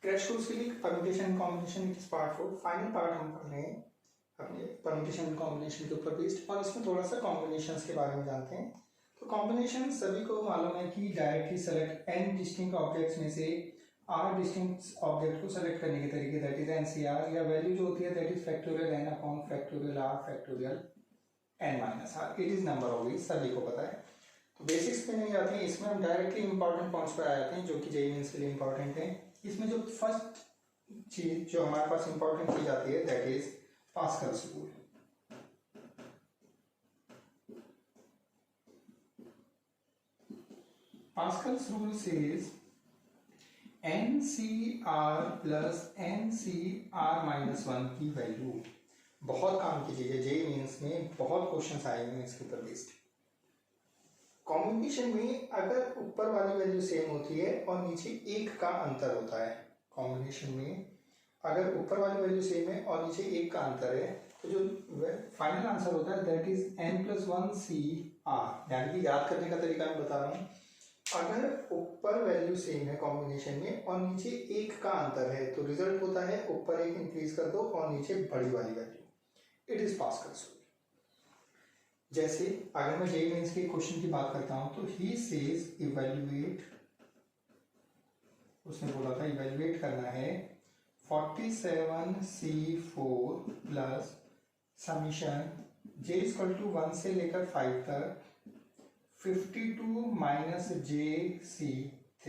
Crash course के लिए permutation and combination is part 4, final part हम पढ़ रहे हैं अपने परम्यूटेशन एंड कॉम्बिनेशन के ऊपर बेस्ड, और इसमें थोड़ा सा कॉम्बिनेशंस के बारे में जानते हैं। तो कॉम्बिनेशन सभी को मालूम है कि directly select n distinct objects में से r डिस्टिंक्ट ऑब्जेक्ट को सेलेक्ट करने के तरीके, दैट इज NCR, या वैल्यू जो होती है that is factorial n upon factorial r factorial n minus r, it is number of veg, सभी को पता है। तो बेसिक्स पे नहीं जाते हैं, इसमें हम डायरेक्टली इंपॉर्टेंट पॉइंट्स पर आ जाते हैं जो कि जेईई मेंस के लिए इंपॉर्टेंट है। इसमें जो फर्स्ट चीज जो हमारे पास इंपॉर्टेंट चीज आती है that is Pascal's rule. Pascal's rule says NCR plus NCR minus 1 की वैल्यू, बहुत काम की चीज है, जेईई मेंस में बहुत क्वेश्चंस आए हैं इसके ऊपर बेस्ड। कॉम्बिनेशन में अगर ऊपर वाली वैल्यू सेम होती है और नीचे एक का अंतर होता है, कॉम्बिनेशन में अगर ऊपर वाली वैल्यू सेम है और नीचे एक का अंतर है, तो जो फाइनल आंसर होता है दैट इज n+1CR। यानी कि याद करने का तरीका मैं बता रहा हूँ, अगर ऊपर वैल्यू सेम है कॉम्बिनेशन में और नीचे एक का अंतर है तो रिजल्ट होता है ऊपर एक इंक्रीज कर दो और नीचे बड़ी वाली value, it is Pascal's rule. जैसे अगर मैं जेईई मेंस के क्वेश्चन की बात करता हूं तो ही सेज इवैल्यूएट, उसने बोला था इवैल्यूएट करना है 47C4 plus summation j equal to 1 से लेकर 5 तक 52 minus JC3।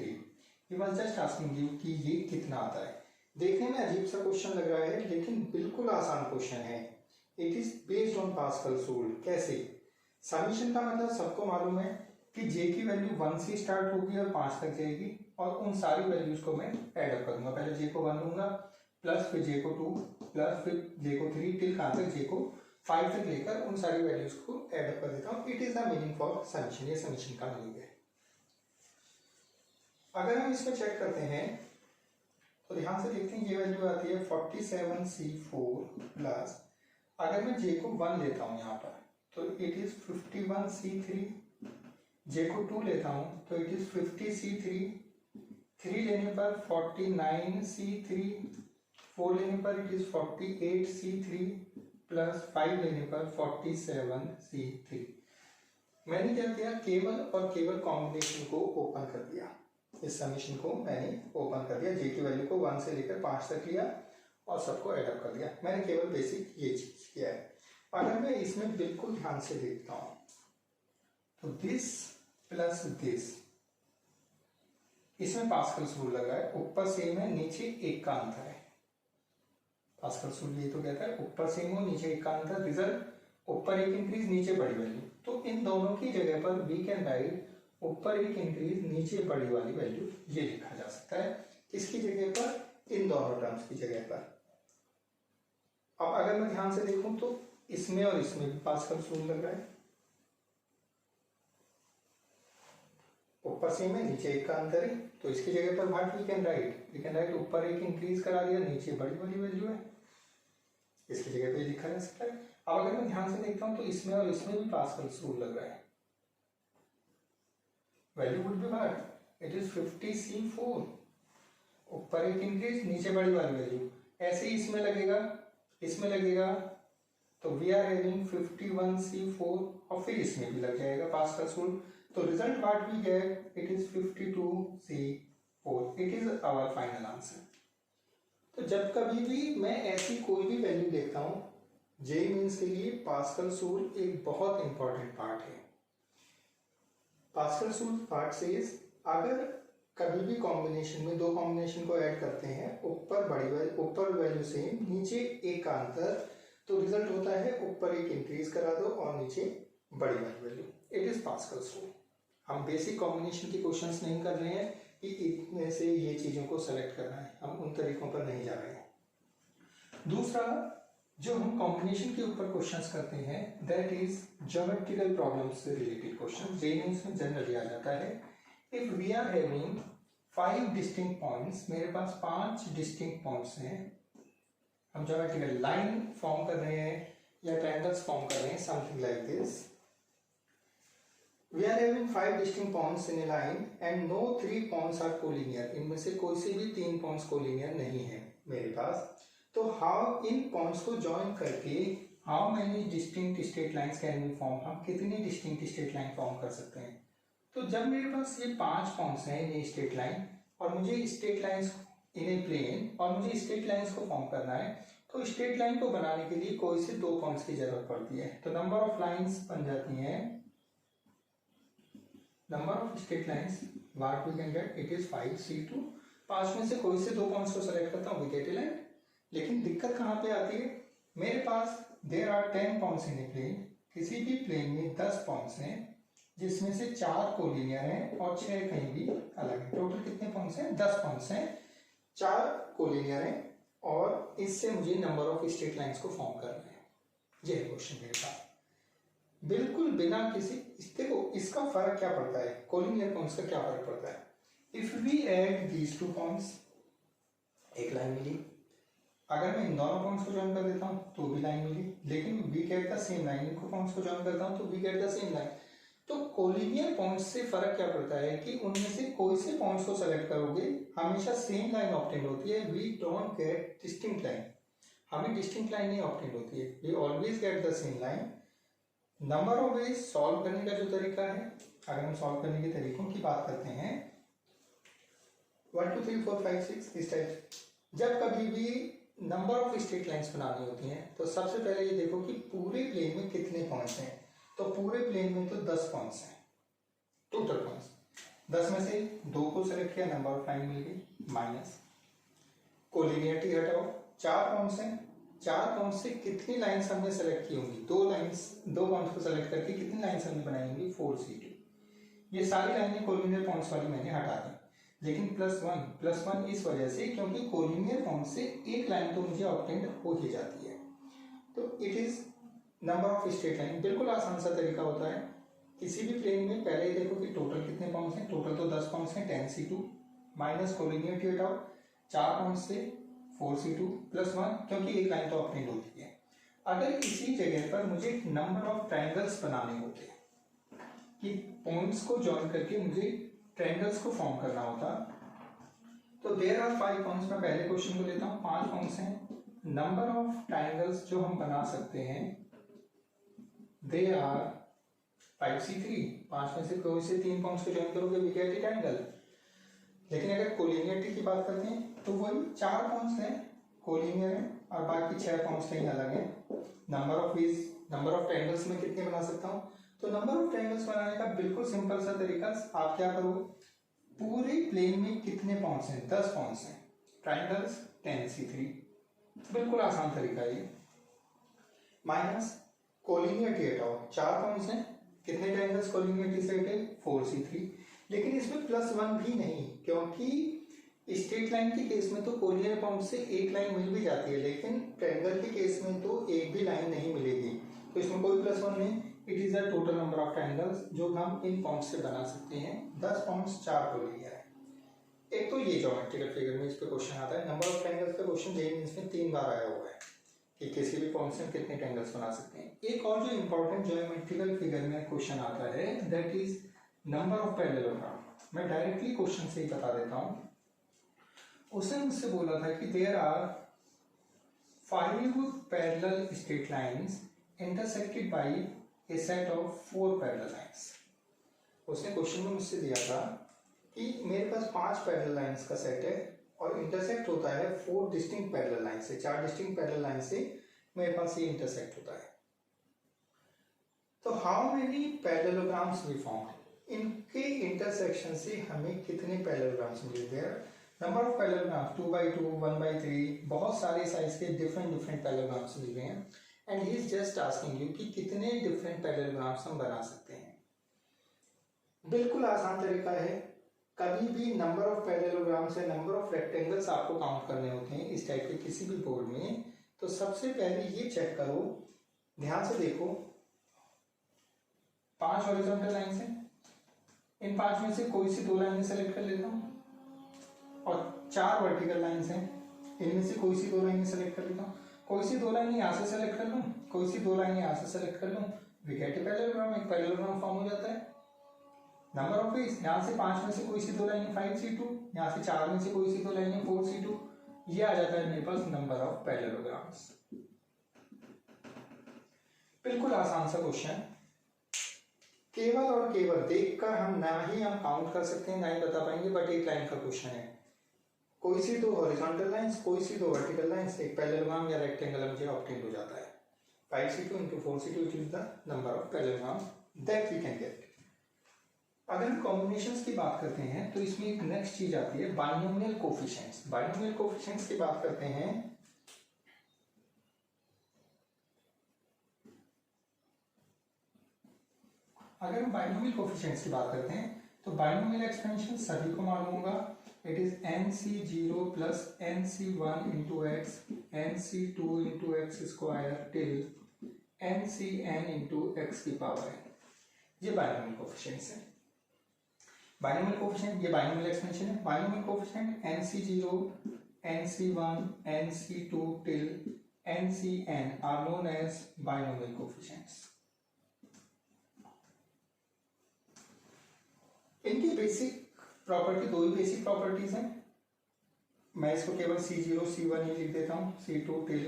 He was just asking you कि ये कितना आता है। देखने में अजीब सा क्वेश्चन लग रहा है लेकिन बिल्कुल आसान क्वेश्चन है। It is based on Pascal's rule. कैसे? समीशन का मतलब सबको मालूम है कि j की वैल्यू 1 से स्टार्ट होगी और 5 तक जाएगी, और उन सारी वैल्यूज को मैं ऐड अप करूंगा। पहले j को 1 लूंगा, प्लस फिर j को 2, प्लस फिर j को 3, टिल कहां तक j को 5 तक लेकर उन सारी वैल्यूज को ऐड अप कर देता हूं। It is the meaning for summation, ये समीशन का मीनिंग है। अगर हम इसमें चेक करते हैं तो ध्यान से देखते हैं, ये वैल्यू आती है 47C4 प्लस, अगर मैं j को 1 लेता हूं यहाँ पर तो इट इज 51C3, j को 2 लेता हूं तो इट इज 50C3, 3 लेने पर 49C3, 4 लेने पर इट इज 48C3 प्लस 5 लेने पर 47C3। मैंने क्या किया, केवल और केवल कॉम्बिनेशन को ओपन कर दिया, इस समीशन को मैंने ओपन कर दिया, j की वैल्यू को 1 से लेकर 5 तक लिया और सबको ऐड अप कर दिया। मैंने केवल बेसिक ये चीज किया है। अगर मैं इसमें बिल्कुल ध्यान से देखता हूं तो दिस प्लस दिस, इसमें पास्कल्स रूल लगा है, ऊपर सेम है नीचे एक का अंतर है। पास्कल्स रूल ये तो कहता है ऊपर सेम हो नीचे एक का अंतर, रिजल्ट ऊपर एक इंक्रीज नीचे बड़ी वैल्यू। तो इन दोनों की जगह पर वी कैन राइट ऊपर एक इंक्रीज नीचे बड़ी वाली वैल्यू, ये लिखा जा सकता है। किसकी जगह पर? इन दोनों टर्म्स की जगह पर। अब अगर मैं ध्यान से देखूं तो इसमें और इसमें भी पास्कल्स रूल लग रहा है, ऊपर सेम है नीचे एक का अंतर है, तो इसकी जगह पर व्हाट वी कैन राइट ऊपर एक इंक्रीज करा दिया नीचे बड़ी वाली वैल्यू है, इसकी जगह पे लिखा जा सकता है। अब अगर मैं ध्यान से देखता हूं तो इसमें और इसमें भी पास्कल्स रूल लग रहा है। Value would be what, it is 50C4, ऊपर एक इंक्रीज नीचे बड़ी वाली वैल्यू। ऐसे ही इसमें लगेगा, इसमें लगेगा, तो वी आर हैविंग 51C4 और फिर इसमें भी लग जाएगा पास्कल्स रूल। तो result what we get, it is 52C4, it is our final answer. तो जब कभी भी मैं ऐसी कोई भी वैल्यू देखता हूं, जेईई मेंस के लिए पास्कल्स रूल एक बहुत इंपॉर्टेंट पार्ट है। पास्कल्स रूल पार्ट सेज अगर कभी भी कॉम्बिनेशन में दो कॉम्बिनेशन को ऐड करते हैं, ऊपर वैल्यू सेम नीचे एक का अंतर, तो रिजल्ट होता है ऊपर एक इंक्रीज करा दो और नीचे बड़ी वाली value, it is Pascal's rule. हम बेसिक कॉम्बिनेशन के क्वेश्चंस नहीं कर रहे हैं कि इतने से ये चीजों को सेलेक्ट करना है, हम उन तरीकों पर नहीं जा रहे हैं। दूसरा जो हम कॉम्बिनेशन के ऊपर क्वेश्चंस करते हैं दैट इज ज्योमेट्रिकल प्रॉब्लम्स से रिलेटेड क्वेश्चन, जेईई मेंस में जनरली आ जाता है। If we are having 5 distinct points, मेरे पास 5 डिस्टिंक्ट पॉइंट्स हैं, हम ज्योमेट्रिकल लाइन फॉर्म कर रहे हैं या ट्रायंगल्स फॉर्म कर रहे हैं, something like this. We are having 5 distinct points in a line and no 3 points are collinear, इनमें से कोई से भी 3 पॉइंट्स कोलिनियर नहीं है मेरे पास। तो हाउ इन पॉइंट्स को ज्वाइन करके how many distinct straight lines can be form, हम कितनी डिस्टिंक्ट स्ट्रेट लाइन फॉर्म कर सकते हैं। तो जब मेरे पास ये 5 पॉइंट्स हैं इन स्ट्रेट लाइन और मुझे straight lines in a plane और मुझे स्ट्रेट लाइंस को फॉर्म करना है, तो स्ट्रेट लाइन को बनाने के लिए कोई से 2 पॉइंट्स की जरूरत पड़ती है। तो नंबर ऑफ लाइंस बन जाती है, number of straight lines what we can get, it is 5C2। 5 में से कोई से 2 पॉइंट्स को सेलेक्ट करता हूँ, वी गेट ए लाइन। लेकिन दिक्कत कहाँ पे आती है, मेरे पास there are 10 points in a plane, किसी भी प्लेन में 10 पॉइंट्स हैं जिसमें से 4 कोलिनियर हैं और 6 कहीं भी अलग है। टोटल कितने पॉइंट्स हैं, 10 पॉइंट्स हैं, 4 कोलिनियर हैं और इससे मुझे नंबर ऑफ स्ट्रेट लाइंस को फॉर्म करना है। ये है क्वेश्चन मेरे पास, बिल्कुल बिना किसी, देखो इसका फर्क क्या पड़ता है, कोलिनियर पॉइंट्स का क्या फर्क पड़ता है। If we add these 2 points, एक लाइन मिली। अगर मैं इन दोनों पॉइंट्स को ज्वाइन कर देता हूँ तो भी लाइन मिली, लेकिन we get the same line, इनको पॉइंट्स को ज्वाइन करता हूँ तो we get the same line. तो कोलिनियर पॉइंट्स से फर्क क्या पड़ता है कि उनमें से कोई से पॉइंट्स को सेलेक्ट करोगे हमेशा सेम लाइन ऑब्टेन होती है, we don't get distinct line, हमें डिस्टिंक्ट लाइन नहीं ऑब्टेन होती है, we always get the same line. Number of ways solve करने का जो तरीका है, अगर हम सॉल्व करने के तरीकों की बात करते हैं 1 2 3 4 5 6 इस टाइप, जब कभी भी नंबर ऑफ स्ट्रेट लाइंस बनानी होती हैं तो सबसे पहले ये देखो कि पूरे प्लेन में कितने पॉइंट्स हैं। तो पूरे प्लेन में तो 10 पॉइंट्स हैं, टोटल पॉइंट्स 10 में से 2 को सेलेक्ट किया, नंबर ऑफ लाइन मिल गई, माइनस कोलिनियरिटी हटाओ, 4 पॉइंट्स हैं, 4 पॉइंट्स से कितनी लाइंस हमने सेलेक्ट की होंगी, 2 पॉइंट्स को सेलेक्ट करके कितनी लाइंस हमने बनाई होंगी, 4C2। ये सारी लाइनें कोलिनियर पॉइंट्स वाली मैंने हटा दी, लेकिन +1 इस वजह से क्योंकि कोलिनियर पॉइंट से एक लाइन तो मुझे ऑब्टेन हो ही जाती है। तो it is number of straight line, बिल्कुल आसान सा तरीका होता है। किसी भी प्लेन में पहले ही देखो कि टोटल कितने पॉइंट्स हैं, टोटल तो 10 पॉइंट्स हैं, 10C2 माइनस कोलिनियरिटी हटाओ, 4 पॉइंट्स से 4C2 +1 क्योंकि एक लाइन तो ऑब्टेन होती है। अगर इसी जगह पर मुझे नंबर ऑफ ट्रायंगल्स बनाने होते हैं कि पॉइंट्स को ज्वाइन करके मुझे ट्रायंगल्स को फॉर्म करना होता, तो देयर आर 5 पॉइंट्स। मैं पहले क्वेश्चन को लेता हूँ, 5 पॉइंट्स हैं, नंबर ऑफ ट्रायंगल्स जो हम बना सकते हैं दे आर 5C3। 5 में से कोई से 3 पॉइंट्स को ज्वाइन करोगे वी गेट ए ट्रायंगल। लेकिन अगर कोलिनियरिटी की बात करते हैं तो वही 4 पॉइंट्स हैं कोलिनियर है और बाकी 6 पॉइंट्स कहीं अलग हैं। नंबर ऑफ ट्रायंगल्स में कितने बना सकता हूँ, तो नंबर ऑफ ट्रायंगल्स बनाने का बिल्कुल सिंपल सा तरीका, आप क्या करोगे, पूरे प्लेन में कितने पॉइंट्स हैं, 10 पॉइंट्स हैं, ट्रायंगल्स 10C3, बिल्कुल आसान तरीका ये। माइनस कोलिनियरिटी हटाओ, 4 पॉइंट्स हैं, कितने ट्रायंगल्स कोलिनियरिटी से हटे, 4C3। लेकिन इसमें +1 भी नहीं, क्योंकि स्ट्रेट लाइन के केस में तो कोलिनियर पॉइंट से एक लाइन मिल भी जाती है, लेकिन ट्रायंगल के केस में तो एक भी लाइन नहीं मिलेगी, तो इसमें कोई +1 नहीं। It is the total number of triangles जो हम इन पॉइंट्स से बना सकते हैं, 10 पॉइंट्स 4 कोलिनियर है। एक तो ये ज्योमेट्रिकल फिगर में इस पे क्वेश्चन आता है, नंबर ऑफ ट्रायंगल्स का क्वेश्चन जेईई मेंस में 3 बार आया हुआ है कि किसी भी पॉइंट से कितने ट्रायंगल्स बना सकते हैं। एक और जो इंपॉर्टेंट ज्योमेट्रिकल फिगर में क्वेश्चन आता है that is number of parallelogram. मैं डायरेक्टली क्वेश्चन से ही बता देता हूँ। उसने मुझसे बोला था कि there are 5 parallel straight lines intersected by a set of 4 parallel lines. उसने क्वेश्चन में मुझसे दिया था कि मेरे पास 5 पैरेलल लाइंस का सेट है और इंटरसेक्ट होता है 4 डिस्टिंक्ट पैरेलल लाइन से, 4 डिस्टिंक्ट पैरेलल लाइन से मेरे पास ये इंटरसेक्ट होता है। तो how many parallelograms we form, इनके इंटरसेक्शन से हमें कितने पैरेललोग्राम्स मिलेंगे। Number of parallelograms 2x2, 1x3, बहुत सारे साइज के डिफरेंट पैरेललोग्राम्स मिल रहे हैं and he is just asking you कि कितने डिफरेंट पैरेललोग्राम्स हम बना सकते हैं। बिल्कुल आसान तरीका है, कभी भी नंबर ऑफ पैरेललोग्राम्स या नंबर ऑफ रेक्टेंगल्स आपको काउंट करने होते हैं इस टाइप के किसी भी बोर्ड में, तो सबसे पहले ये चेक करो, ध्यान से देखो, 5 हॉरिजॉन्टल लाइंस हैं, इन 5 में से कोई सी 2 लाइनें सेलेक्ट कर लेता हूँ और 4 वर्टिकल लाइंस हैं, इनमें से कोई सी 2 लाइनें सेलेक्ट कर लेता हूँ, कोई सी 2 लाइनें यहाँ से सेलेक्ट कर लूँ, कोई सी 2 लाइनें यहाँ से सेलेक्ट कर लूँ, वी गेट ए पैरेललोग्राम, एक पैरेललोग्राम फॉर्म हो जाता है। नंबर ऑफ वेज, यहाँ से 5 में से कोई सी दो लाइन 5c2, यहाँ से 4 में से कोई सी दो लाइन 4c2, ये आ जाता है मेरे पास नंबर ऑफ पैरेललोग्राम्स। बिल्कुल आसान सा क्वेश्चन, केवल और केवल देखकर हम ना ही हम काउंट कर सकते हैं ना ही बता पाएंगे, बट एक लाइन का क्वेश्चन है, कोई सी दो हॉरिजॉन्टल लाइंस, कोई सी दो वर्टिकल लाइंस, एक पैरेललोग्राम या रेक्टेंगल मुझे ऑब्टेन हो जाता है। 5c2 into 4c2 it is the number of parallelogram that we can get. अगर हम कॉम्बिनेशंस की बात करते हैं तो इसमें एक नेक्स्ट चीज आती है बाइनोमियल कोफिशिएंट्स। बाइनोमियल कोफिशिएंट्स की बात करते हैं, अगर हम बाइनोमियल कोफिशिएंट्स की बात करते हैं तो बाइनोमियल एक्सपेंशन सभी को मालूम होगा, it is nc0 plus nc1 into x nc2 into x square till ncn into x की पावर n। ये बाइनोमियल कोफिशिएंट्स है। बाइनोमियल कोफिशिएंट, ये बाइनोमियल एक्सपेंशन है। Binomial coefficient nc0 nc1 nc2 till ncn are known as binomial coefficients। इनकी basic property, दो ही basic properties हैं। मैं इसको केवल C0 C1 ही लिख देता हूँ, C2 till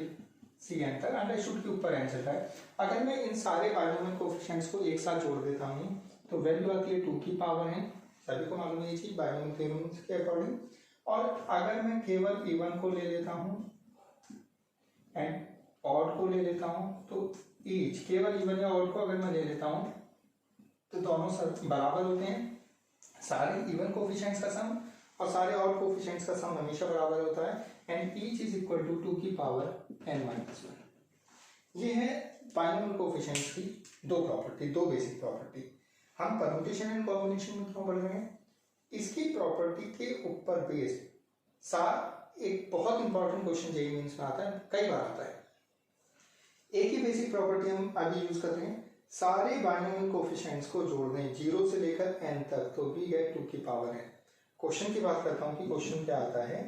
Cn तक अंडरस्टूड के ऊपर n चलता है। अगर मैं इन सारे बाइनोमियल कोफिशिएंट्स को एक साथ जोड़ देता हूँ तो वैल्यू आती है 2 की पावर n, सभी को मालूम है ये चीज बाइनोमियल थ्योरम के अकॉर्डिंग। और अगर मैं केवल इवन को ले लेता हूँ एंड ऑड को ले लेता हूँ तो ईच, केवल इवन या ऑड को अगर मैं ले लेता हूँ तो दोनों बराबर होते हैं। सारे इवन कोफिशिएंट्स का सम और सारे ऑड कोफिशिएंट्स का सम हमेशा बराबर होता है and each is equal to 2 की पावर n-1। ये है बाइनोमियल कोफिशिएंट्स की दो प्रॉपर्टी, दो बेसिक प्रॉपर्टी। हम परम्यूटेशन एंड कॉम्बिनेशन में क्यों पढ़ रहे हैं, इसकी प्रॉपर्टी के ऊपर बेस्ड एक बहुत इंपॉर्टेंट क्वेश्चन जेईई मेंस में आता है, कई बार आता है। एक ही बेसिक प्रॉपर्टी हम अभी यूज कर रहे हैं, सारे बाइनोमियल कोफिशिएंट्स को जोड़ दें 0 से लेकर n तक तो वी गेट 2 की पावर n। क्वेश्चन की बात करता हूं कि क्वेश्चन क्या आता है,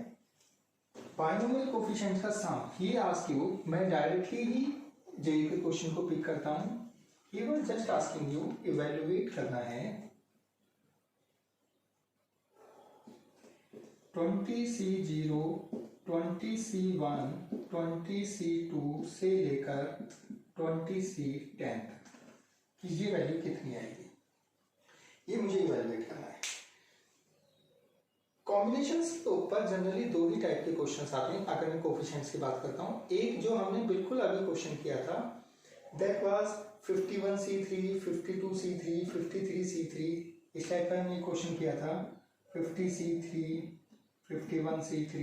बाइनोमियल कोफिशिएंट्स का सम। ही आस्क यू, मैं डायरेक्टली ही जेईई के क्वेश्चन को पिक करता हूं, ही was just asking you evaluate करना है 20c0 20c1 20c2 से लेकर 20c10 कि ये वैल्यू कितनी आएगी, ये मुझे इवैल्यूएट करना है। कॉम्बिनेशंस के ऊपर जनरली दो ही टाइप के क्वेश्चंस आते हैं। अगर मैं कोफिशिएंट्स की बात करता हूँ, एक जो हमने बिल्कुल अभी क्वेश्चन किया था that was 51c3 52c3 53c3, इस टाइप का हमने क्वेश्चन किया था 50c3 51c3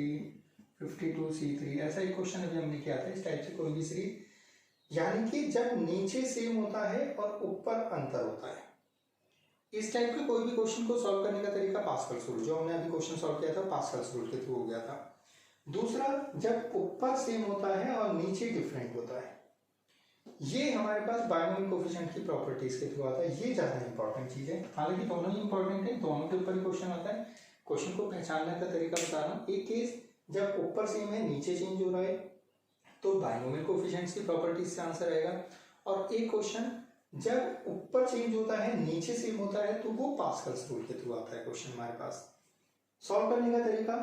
52c3, ऐसा एक क्वेश्चन अभी हमने किया था। इस टाइप से कोई भी सीरीज, यानी कि जब नीचे सेम होता है और ऊपर अंतर होता है, इस टाइप के कोई भी क्वेश्चन को सॉल्व करने का तरीका पास्कल्स रूल, जो हमने अभी क्वेश्चन सॉल्व किया था पास्कल्स रूल के थ्रू हो गया था। दूसरा, जब ऊपर सेम होता है और नीचे डिफरेंट होता है, ये हमारे पास बाइनोमियल कोफिशिएंट की प्रॉपर्टीज के थ्रू आता है। ये ज्यादा इंपॉर्टेंट चीज है, हालांकि दोनों ही इंपॉर्टेंट है, दोनों के ऊपर ही क्वेश्चन आता है। क्वेश्चन को पहचानने का तरीका बता रहा हूँ। एक केस जब ऊपर सेम है नीचे चेंज हो रहा है तो बाइनोमियल कोफिशिएंट्स की प्रॉपर्टीज से आंसर आएगा, और एक क्वेश्चन जब ऊपर चेंज होता है नीचे सेम होता है तो वो पास्कल्स रूल के थ्रू आता है क्वेश्चन हमारे पास। सॉल्व करने का तरीका,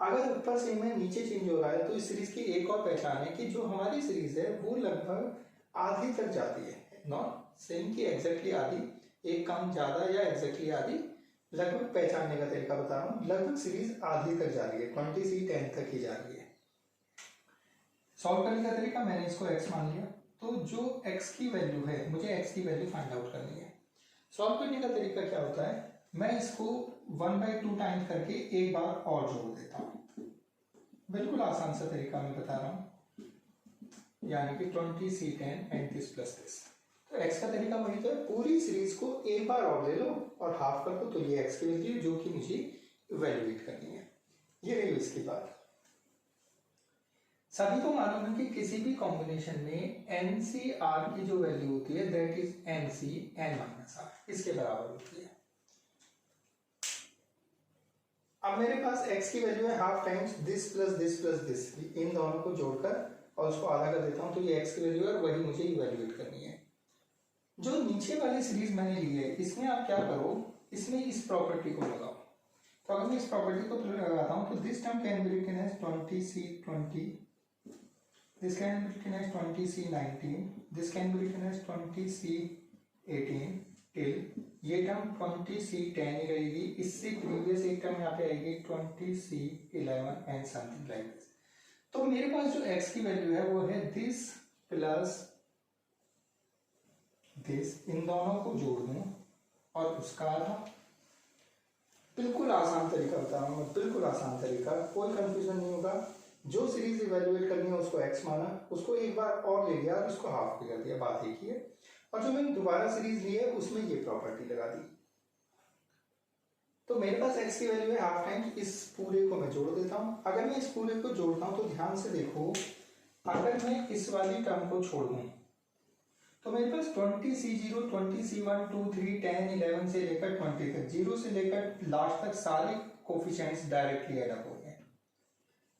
अगर ऊपर सेम है नीचे चेंज हो रहा है तो इस सीरीज की एक और पहचान है कि जो हमारी सीरीज है वो लगभग आधी तक जाती है, नॉट सेम की एग्जैक्टली आधी, एक कम ज्यादा या एग्जैक्टली आधी, लगभग पहचानने का तरीका बता रहा हूँ। लगभग सीरीज आधी तक जा रही है, 20c10 तक ही जा रही है। सॉल्व करने का तरीका, मैंने इसको x मान लिया, तो जो x की वैल्यू है मुझे x की वैल्यू फाइंड आउट करनी है। सॉल्व करने का तरीका क्या होता है, मैं इसको 1/2 टाइम्स करके एक बार और जोड़ देता हूँ। बिल्कुल आसान सा तरीका मैं बता रहा हूँ, यानी कि 20c10 and this plus this. तो x का तरीका वही तो है, पूरी सीरीज को एक बार और ले लो और हाफ कर दो, तो ये x की वैल्यू जो कि मुझे इवैल्यूएट करनी है। ये रही इसकी बात। सभी को मालूम है कि किसी भी कॉम्बिनेशन में NCR की जो वैल्यू होती है दैट इज NC(n-r), इसके बराबर होती है। अब मेरे पास x की वैल्यू है half times this plus this plus this, इन दोनों को जोड़कर और उसको आधा कर देता हूं तो ये x की वैल्यू है और वही मुझे इवैल्यूएट करनी है। जो नीचे वाली सीरीज मैंने ली है इसमें आप क्या करो, इसमें इस प्रॉपर्टी को लगाओ। तो अगर मैं इस प्रॉपर्टी को लगाता हूँ तो this term can be written as 20c20, this can be written as 20c19, this can be written as 20c18 till ये टर्म 20c10 ही रहेगी। इससे प्रीवियस एक टर्म यहाँ पे आएगी 20c11 and something like this. तो मेरे पास जो x की वैल्यू है वो है दिस प्लस दिस, इन दोनों को जोड़ दूं और उसका आधा। बिल्कुल आसान तरीका बता रहा हूं मैं, बिल्कुल आसान तरीका, कोई कंफ्यूजन नहीं होगा। जो सीरीज इवेल्युएट करनी है उसको x माना, उसको एक बार और ले लिया और उसको हाफ पे कर दिया, बात एक ही है। और जो मैंने दोबारा सीरीज ली है उसमें ये प्रॉपर्टी लगा दी। तो मेरे पास x की वैल्यू है हाफ टाइम, इस पूरे को मैं जोड़ देता हूं। अगर मैं इस पूरे को जोड़ता हूं तो ध्यान से देखो, अगर मैं इस वाली टर्म को छोड़ दूं तो मेरे पास 20c0, 20c1, 2, 3, 10, 11 से लेकर 20 तक, 0 से लेकर लास्ट तक सारे कोफिशिएंट्स डायरेक्टली ऐड अप हो गए।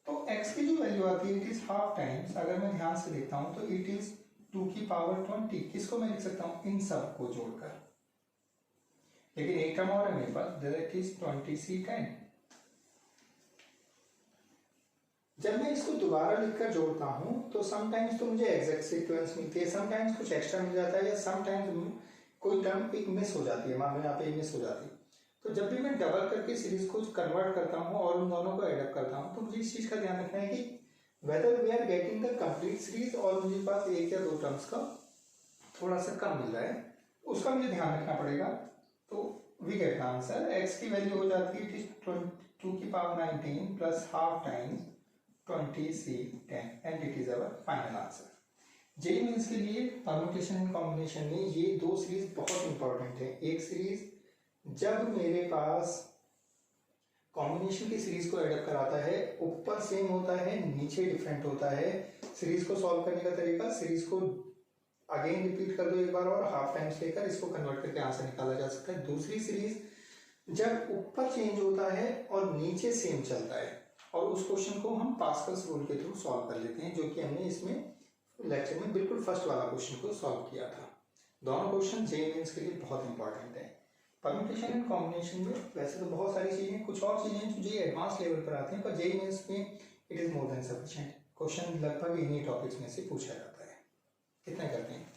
तो x की जो वैल्यू आती है इट इज हाफ टाइम्स, अगर मैं ध्यान से देखता हूं तो इट इज 2 की पावर 20। किसको मैं लिख सकता हूं? इन सब को जोड़कर। लेकिन एक टर्म और है मेरे पास, दैट इज 20c10। जब मैं इसको दोबारा लिखकर जोड़ता हूं तो समटाइम्स तो मुझे एग्जैक्ट सीक्वेंस मिलती है, समटाइम्स कुछ एक्स्ट्रा मिल जाता है, या समटाइम्स कोई टर्म एक मिस हो जाती है, मान लो यहाँ पे मिस हो जाती है। तो जब भी मैं डबल करके सीरीज को कन्वर्ट करता हूँ और उन दोनों को एडअप करता हूँ तो मुझे इस चीज का ध्यान रखना है कि whether we are getting the complete series और मुझे पास एक या दो टर्म्स का थोड़ा सा कम मिल रहा है, उसका मुझे ध्यान रखना पड़ेगा। तो वी गेट आंसर, एक्स की वैल्यू हो जाती है 2 की power 19 plus half times 20c10 and it is our final answer। JEE Mains के लिए परम्यूटेशन एंड कॉम्बिनेशन में ये दो सीरीज बहुत इंपॉर्टेंट है। एक सीरीज जब मेरे पास कॉम्बिनेशन की सीरीज को एडअप कराता है, ऊपर सेम होता है नीचे डिफरेंट होता है। सीरीज को सॉल्व करने का तरीका, सीरीज को अगेन रिपीट कर दो एक बार और हाफ टाइम्स लेकर इसको कन्वर्ट करके आंसर निकाला जा सकता है। दूसरी सीरीज जब ऊपर चेंज होता है और नीचे सेम चलता है, और उस क्वेश्चन को हम पास्कल्स रूल के थ्रू सॉल्व कर लेते हैं, जो कि हमने इसमें लेक्चर में बिल्कुल फर्स्ट वाला क्वेश्चन को सॉल्व किया था। दोनों क्वेश्चन जेईई मेंस के लिए बहुत इंपॉर्टेंट है। परम्यूटेशन एंड कॉम्बिनेशन में वैसे तो बहुत सारी चीजें, कुछ और चीजें जो जेईई एडवांस लेवल पर आती हैं, पर जेईई मेंस में it is more than sufficient. Question लगभग इन्हीं टॉपिक्स में से पूछा जाता है। कितने करते हैं?